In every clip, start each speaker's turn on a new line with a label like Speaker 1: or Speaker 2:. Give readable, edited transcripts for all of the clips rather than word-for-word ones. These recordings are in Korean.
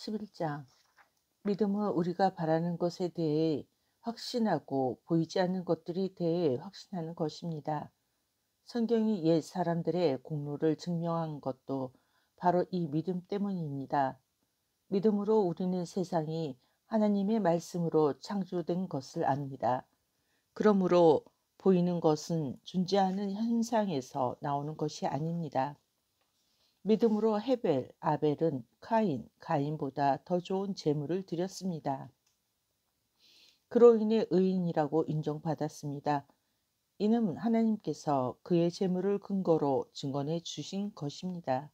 Speaker 1: 11장. 믿음은 우리가 바라는 것에 대해 확신하고 보이지 않는 것들에 대해 확신하는 것입니다. 성경이 옛 사람들의 공로를 증명한 것도 바로 이 믿음 때문입니다. 믿음으로 우리는 세상이 하나님의 말씀으로 창조된 것을 압니다. 그러므로 보이는 것은 존재하는 현상에서 나오는 것이 아닙니다. 믿음으로 헤벨, 아벨은 가인보다 더 좋은 제물을 드렸습니다. 그로 인해 의인이라고 인정받았습니다. 이는 하나님께서 그의 제물을 근거로 증언해 주신 것입니다.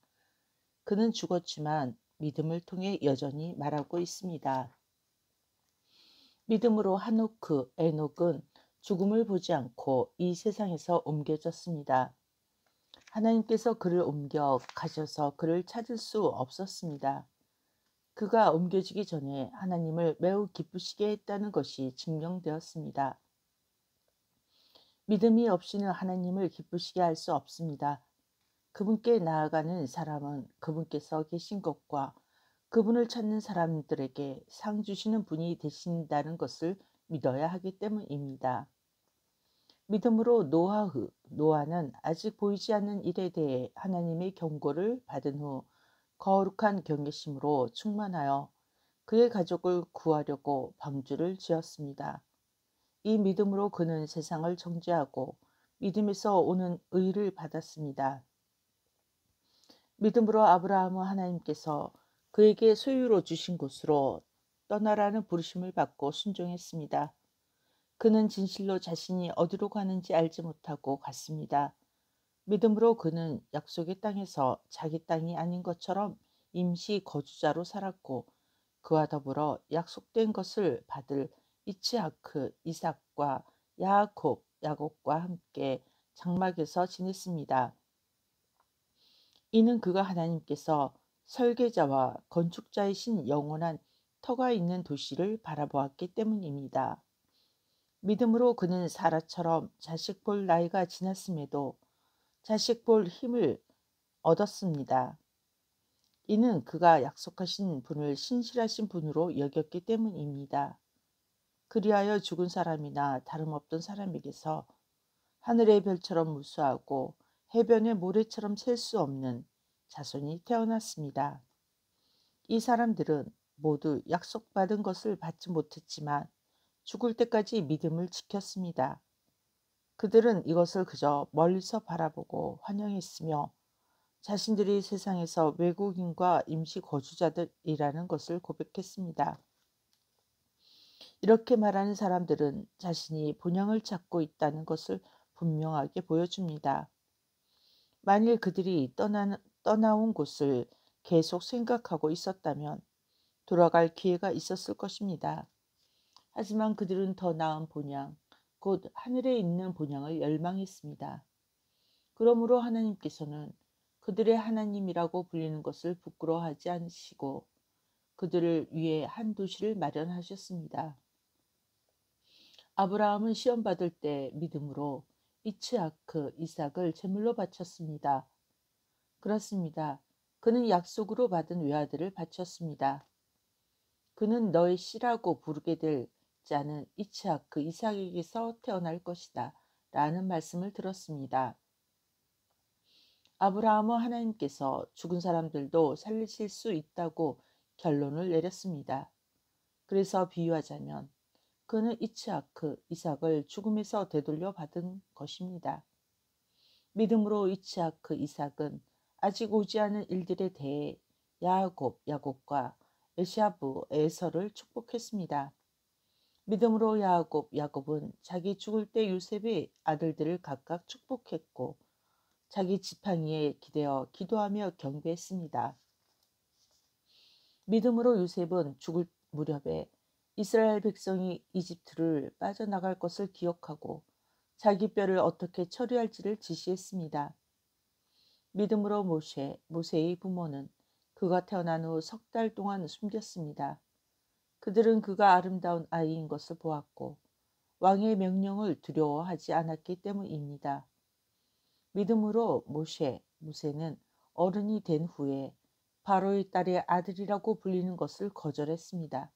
Speaker 1: 그는 죽었지만 믿음을 통해 여전히 말하고 있습니다. 믿음으로 에녹은 죽음을 보지 않고 이 세상에서 옮겨졌습니다. 하나님께서 그를 옮겨 가셔서 그를 찾을 수 없었습니다. 그가 옮겨지기 전에 하나님을 매우 기쁘시게 했다는 것이 증명되었습니다. 믿음이 없이는 하나님을 기쁘시게 할 수 없습니다. 그분께 나아가는 사람은 그분께서 계신 것과 그분을 찾는 사람들에게 상 주시는 분이 되신다는 것을 믿어야 하기 때문입니다. 믿음으로 노아는 아직 보이지 않는 일에 대해 하나님의 경고를 받은 후 거룩한 경외심으로 충만하여 그의 가족을 구하려고 방주를 지었습니다. 이 믿음으로 그는 세상을 정죄하고 믿음에서 오는 의를 받았습니다. 믿음으로 아브라함은 하나님께서 그에게 소유로 주신 곳으로 떠나라는 부르심을 받고 순종했습니다. 그는 진실로 자신이 어디로 가는지 알지 못하고 갔습니다. 믿음으로 그는 약속의 땅에서 자기 땅이 아닌 것처럼 임시 거주자로 살았고 그와 더불어 약속된 것을 받을 이츠하크, 이삭과 야곱과 함께 장막에서 지냈습니다. 이는 그가 하나님께서 설계자와 건축자이신 영원한 터가 있는 도시를 바라보았기 때문입니다. 믿음으로 그는 사라처럼 자식 볼 나이가 지났음에도 자식 볼 힘을 얻었습니다. 이는 그가 약속하신 분을 신실하신 분으로 여겼기 때문입니다. 그리하여 죽은 사람이나 다름없던 사람에게서 하늘의 별처럼 무수하고 해변의 모래처럼 셀 수 없는 자손이 태어났습니다. 이 사람들은 모두 약속받은 것을 받지 못했지만 죽을 때까지 믿음을 지켰습니다. 그들은 이것을 그저 멀리서 바라보고 환영했으며 자신들이 세상에서 외국인과 임시 거주자들이라는 것을 고백했습니다. 이렇게 말하는 사람들은 자신이 본향을 찾고 있다는 것을 분명하게 보여줍니다. 만일 그들이 떠나온 곳을 계속 생각하고 있었다면 돌아갈 기회가 있었을 것입니다. 하지만 그들은 더 나은 본향, 곧 하늘에 있는 본향을 열망했습니다. 그러므로 하나님께서는 그들의 하나님이라고 불리는 것을 부끄러워하지 않으시고 그들을 위해 한 도시를 마련하셨습니다. 아브라함은 시험받을 때 믿음으로 이츠하크, 이삭을 제물로 바쳤습니다. 그렇습니다. 그는 약속으로 받은 외아들을 바쳤습니다. 그는 너의 씨라고 부르게 될 자는 이츠하크, 이삭에게서 태어날 것이다 라는 말씀을 들었습니다. 아브라함은 하나님께서 죽은 사람들도 살리실 수 있다고 결론을 내렸습니다. 그래서 비유하자면 그는 이츠하크, 이삭을 죽음에서 되돌려 받은 것입니다. 믿음으로 이츠하크, 이삭은 아직 오지 않은 일들에 대해 야곱과 에서를 축복했습니다. 믿음으로 야곱은 자기 죽을 때 요셉의 아들들을 각각 축복했고 자기 지팡이에 기대어 기도하며 경배했습니다. 믿음으로 요셉은 죽을 무렵에 이스라엘 백성이 이집트를 빠져나갈 것을 기억하고 자기 뼈를 어떻게 처리할지를 지시했습니다. 믿음으로 모세의 부모는 그가 태어난 후 석 달 동안 숨겼습니다. 그들은 그가 아름다운 아이인 것을 보았고 왕의 명령을 두려워하지 않았기 때문입니다. 믿음으로 모세는 어른이 된 후에 바로의 딸의 아들이라고 불리는 것을 거절했습니다.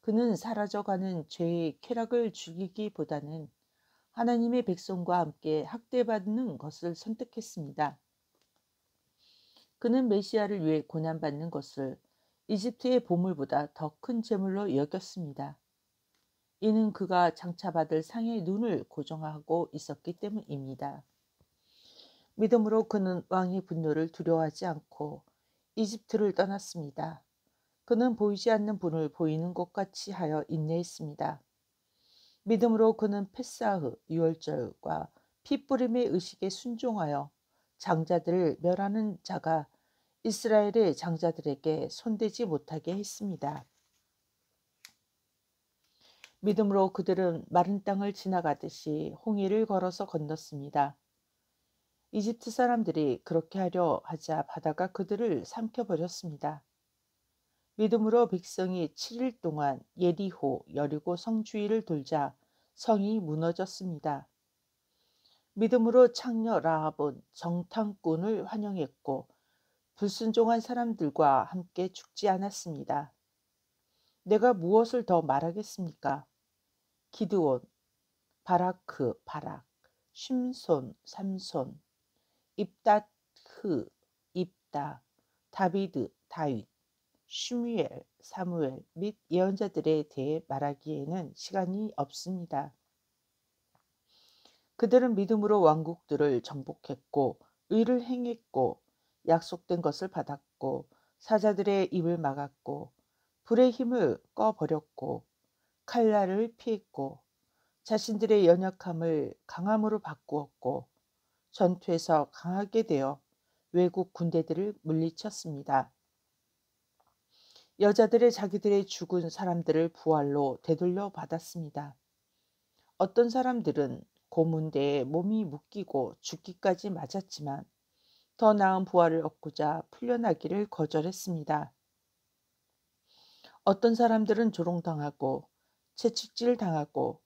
Speaker 1: 그는 사라져가는 죄의 쾌락을 죽이기보다는 하나님의 백성과 함께 학대받는 것을 선택했습니다. 그는 메시아를 위해 고난받는 것을 이집트의 보물보다 더 큰 재물로 여겼습니다. 이는 그가 장차 받을 상의 눈을 고정하고 있었기 때문입니다. 믿음으로 그는 왕의 분노를 두려워하지 않고 이집트를 떠났습니다. 그는 보이지 않는 분을 보이는 것 같이 하여 인내했습니다. 믿음으로 그는 페사흐 유월절과 피뿌림의 의식에 순종하여 장자들을 멸하는 자가 이스라엘의 장자들에게 손대지 못하게 했습니다. 믿음으로 그들은 마른 땅을 지나가듯이 홍해를 걸어서 건넜습니다. 이집트 사람들이 그렇게 하려 하자 바다가 그들을 삼켜버렸습니다. 믿음으로 백성이 7일 동안 여리고 성 주위를 돌자 성이 무너졌습니다. 믿음으로 창녀 라합은 정탐꾼을 환영했고 불순종한 사람들과 함께 죽지 않았습니다. 내가 무엇을 더 말하겠습니까? 기드온, 바락, 심손, 삼손, 입다흐, 입다, 다윗, 슈무엘, 사무엘 및 예언자들에 대해 말하기에는 시간이 없습니다. 그들은 믿음으로 왕국들을 정복했고 의를 행했고 약속된 것을 받았고 사자들의 입을 막았고 불의 힘을 꺼버렸고 칼날을 피했고 자신들의 연약함을 강함으로 바꾸었고 전투에서 강하게 되어 외국 군대들을 물리쳤습니다. 여자들의 자기들의 죽은 사람들을 부활로 되돌려 받았습니다. 어떤 사람들은 고문대에 몸이 묶이고 죽기까지 맞았지만 더 나은 부활을 얻고자 풀려나기를 거절했습니다. 어떤 사람들은 조롱당하고 채찍질 당하고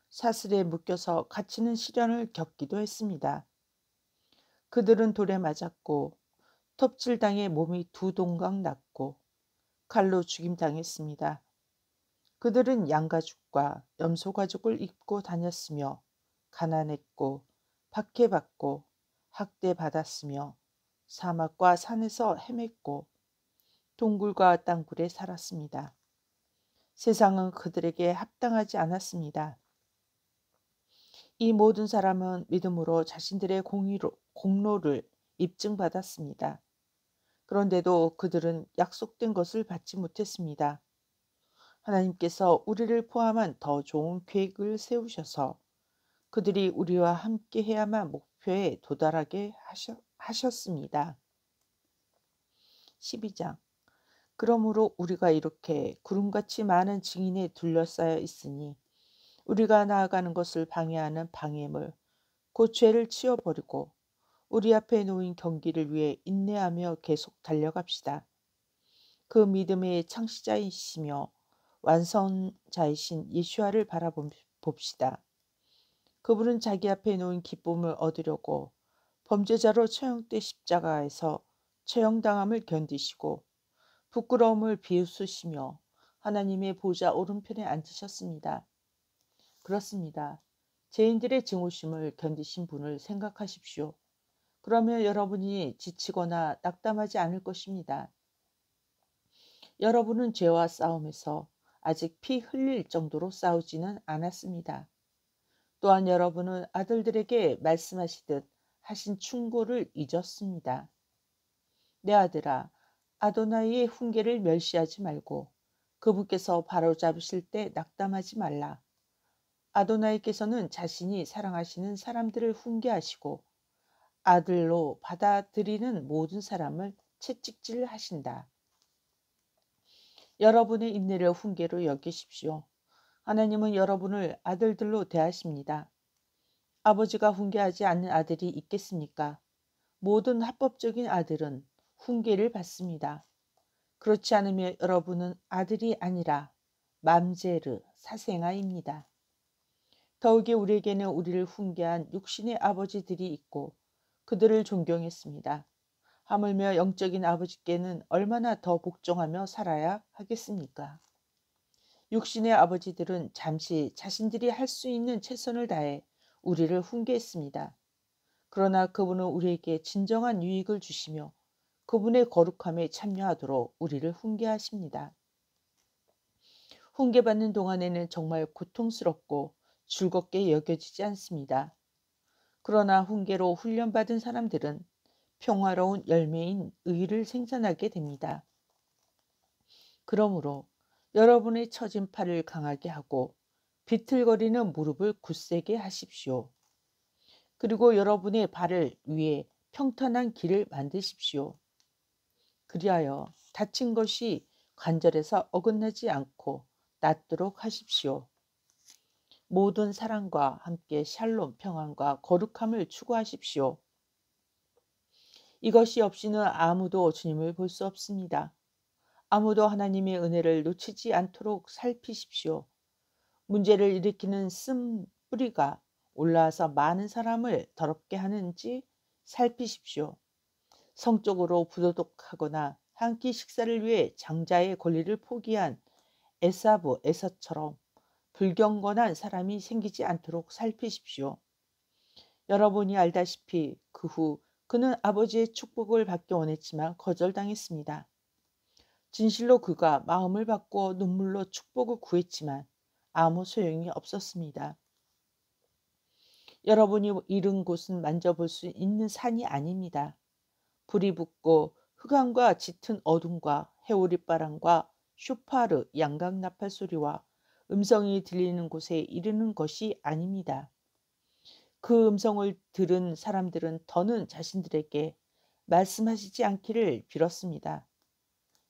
Speaker 1: 사슬에 묶여서 갇히는 시련을 겪기도 했습니다. 그들은 돌에 맞았고 톱질당해 몸이 두 동강 났고 칼로 죽임당했습니다. 그들은 양가죽과 염소가죽을 입고 다녔으며 가난했고 박해받고 학대받았으며 사막과 산에서 헤맸고 동굴과 땅굴에 살았습니다. 세상은 그들에게 합당하지 않았습니다. 이 모든 사람은 믿음으로 자신들의 공로를 입증받았습니다. 그런데도 그들은 약속된 것을 받지 못했습니다. 하나님께서 우리를 포함한 더 좋은 계획을 세우셔서 그들이 우리와 함께 해야만 목표에 도달하게 하셨습니다. 12장. 그러므로 우리가 이렇게 구름같이 많은 증인에 둘러싸여 있으니 우리가 나아가는 것을 방해하는 방해물, 곧 죄를 치워버리고 우리 앞에 놓인 경기를 위해 인내하며 계속 달려갑시다. 그 믿음의 창시자이시며 완성자이신 예수와를 바라봅시다. 그분은 자기 앞에 놓인 기쁨을 얻으려고 범죄자로 처형돼 십자가에서 처형당함을 견디시고 부끄러움을 비웃으시며 하나님의 보좌 오른편에 앉으셨습니다. 그렇습니다. 죄인들의 증오심을 견디신 분을 생각하십시오. 그러면 여러분이 지치거나 낙담하지 않을 것입니다. 여러분은 죄와 싸움에서 아직 피 흘릴 정도로 싸우지는 않았습니다. 또한 여러분은 아들들에게 말씀하시듯 하신 충고를 잊었습니다. 내 아들아, 아도나이의 훈계를 멸시하지 말고 그분께서 바로잡으실 때 낙담하지 말라. 아도나이께서는 자신이 사랑하시는 사람들을 훈계하시고 아들로 받아들이는 모든 사람을 채찍질 하신다. 여러분의 인내를 훈계로 여기십시오. 하나님은 여러분을 아들들로 대하십니다. 아버지가 훈계하지 않는 아들이 있겠습니까? 모든 합법적인 아들은 훈계를 받습니다. 그렇지 않으면 여러분은 아들이 아니라 맘제르 사생아입니다. 더욱이 우리에게는 우리를 훈계한 육신의 아버지들이 있고 그들을 존경했습니다. 하물며 영적인 아버지께는 얼마나 더 복종하며 살아야 하겠습니까? 육신의 아버지들은 잠시 자신들이 할 수 있는 최선을 다해 우리를 훈계했습니다. 그러나 그분은 우리에게 진정한 유익을 주시며 그분의 거룩함에 참여하도록 우리를 훈계하십니다. 훈계받는 동안에는 정말 고통스럽고 즐겁게 여겨지지 않습니다. 그러나 훈계로 훈련받은 사람들은 평화로운 열매인 의를 생산하게 됩니다. 그러므로 여러분의 처진 팔을 강하게 하고 비틀거리는 무릎을 굳세게 하십시오. 그리고 여러분의 발을 위에 평탄한 길을 만드십시오. 그리하여 다친 것이 관절에서 어긋나지 않고 낫도록 하십시오. 모든 사랑과 함께 샬롬 평안과 거룩함을 추구하십시오. 이것이 없이는 아무도 주님을 볼 수 없습니다. 아무도 하나님의 은혜를 놓치지 않도록 살피십시오. 문제를 일으키는 쓴 뿌리가 올라와서 많은 사람을 더럽게 하는지 살피십시오. 성적으로 부도덕하거나 한 끼 식사를 위해 장자의 권리를 포기한 에사브 에서처럼 불경건한 사람이 생기지 않도록 살피십시오. 여러분이 알다시피 그 후 그는 아버지의 축복을 받기 원했지만 거절당했습니다. 진실로 그가 마음을 바꾸어 눈물로 축복을 구했지만 아무 소용이 없었습니다. 여러분이 잃은 곳은 만져볼 수 있는 산이 아닙니다. 불이 붙고 흑암과 짙은 어둠과 해오리바람과 쇼파르 양각 나팔 소리와 음성이 들리는 곳에 이르는 것이 아닙니다. 그 음성을 들은 사람들은 더는 자신들에게 말씀하시지 않기를 빌었습니다.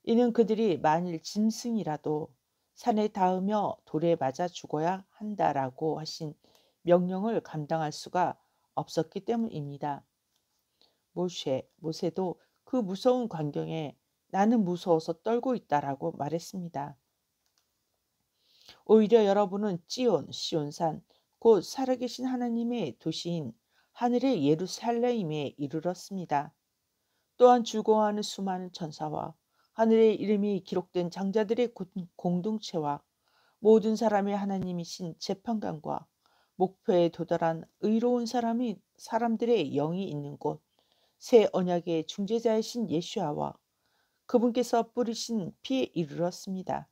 Speaker 1: 이는 그들이 만일 짐승이라도 산에 닿으며 돌에 맞아 죽어야 한다라고 하신 명령을 감당할 수가 없었기 때문입니다. 모세도 그 무서운 광경에 나는 무서워서 떨고 있다라고 말했습니다. 오히려 여러분은 시온산, 곧 살아계신 하나님의 도시인 하늘의 예루살렘에 이르렀습니다. 또한 죽어가는 수많은 천사와 하늘의 이름이 기록된 장자들의 공동체와 모든 사람의 하나님이신 재판관과 목표에 도달한 의로운 사람들의 영이 있는 곳, 새 언약의 중재자이신 예수아와 그분께서 뿌리신 피에 이르렀습니다.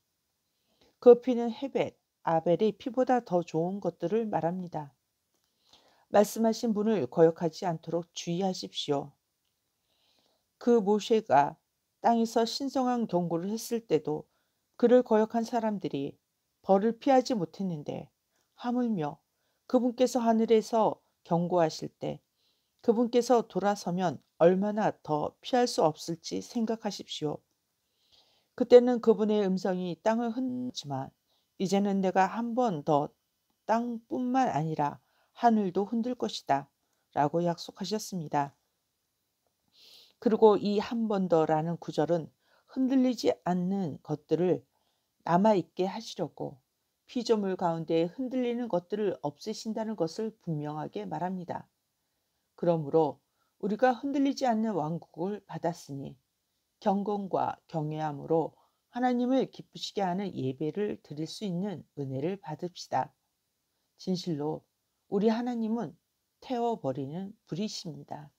Speaker 1: 그 피는 헤벳, 아벨의 피보다 더 좋은 것들을 말합니다. 말씀하신 분을 거역하지 않도록 주의하십시오. 그 모세가 땅에서 신성한 경고를 했을 때도 그를 거역한 사람들이 벌을 피하지 못했는데 하물며 그분께서 하늘에서 경고하실 때 그분께서 돌아서면 얼마나 더 피할 수 없을지 생각하십시오. 그때는 그분의 음성이 땅을 흔들지만 이제는 내가 한 번 더 땅뿐만 아니라 하늘도 흔들 것이다 라고 약속하셨습니다. 그리고 이 한 번 더라는 구절은 흔들리지 않는 것들을 남아있게 하시려고 피조물 가운데 흔들리는 것들을 없애신다는 것을 분명하게 말합니다. 그러므로 우리가 흔들리지 않는 왕국을 받았으니 경건과 경외함으로 하나님을 기쁘시게 하는 예배를 드릴 수 있는 은혜를 받읍시다. 진실로 우리 하나님은 태워버리는 불이십니다.